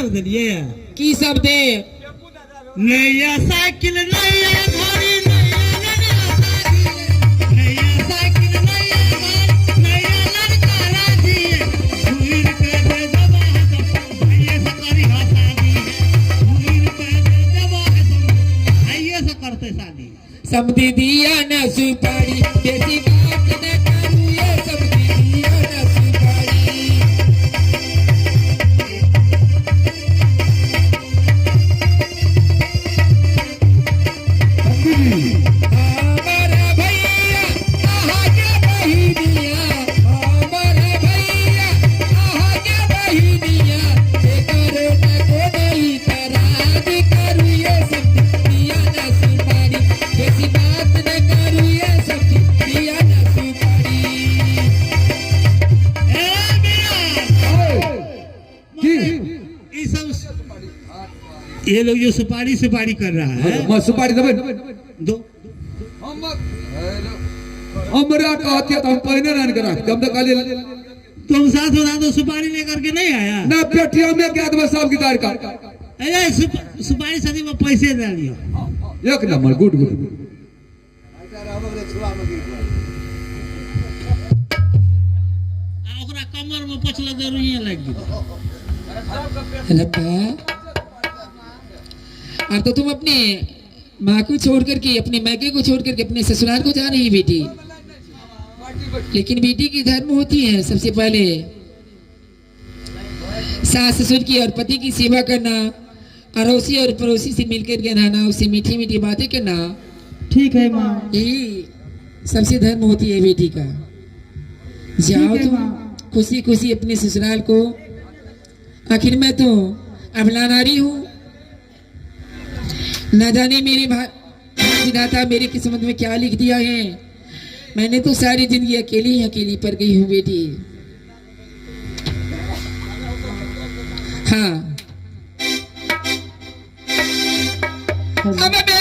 कर दिलिए की सब दे नया साइकिल नया घड़ी नया साइकिल नया घर नया लड़का राजी घूर के दे दबा भैया से करी शादी घूर के दे दबा भैया से करते शादी समझी दिया न सुपारी कैसी बात न करूँ ये समझी दिया न सुपारी हमारा भैया आगे बहिनिया हमारा भैया आगे बहिनिया करो न को नहीं कराज करूँ ये समझी दिया न सुपारी कैसी बात न करूँ ये समझी दिया न सुपारी ये सब ये लोग जो सुपारी सुपारी कर रहा है सुपारी दबे दो हमरा कहती है तो हम पहले रन करा जब तक काले तुम साथ होता तो सुपारी लेकर के नहीं आया ना पेटिया में क्या दबे सब गिटार का अरे सुपारी सदी में पैसे डालियो एक नंबर गुड गुड ओकरा कमर में पछला जरूरी लग लपा अब तो तुम अपने माँ को छोड़ करके अपने मैके को छोड़ करके अपने ससुराल को जा रही बेटी लेकिन बेटी की धर्म होती है सबसे पहले सास ससुर की और पति की सेवा करना अड़ोसी और पड़ोसी से मिलकर के रहना उससे मीठी मीठी बातें करना ठीक है माँ यही सबसे धर्म होती है बेटी का जाओ तुम खुशी खुशी अपने ससुराल को आखिर मैं तो अबला नारी हूँ न जाने मेरे विधाता मेरे किस्मत में क्या लिख दिया है मैंने तो सारी जिंदगी अकेली ही अकेली पर गई हूँ बेटी हाँ अब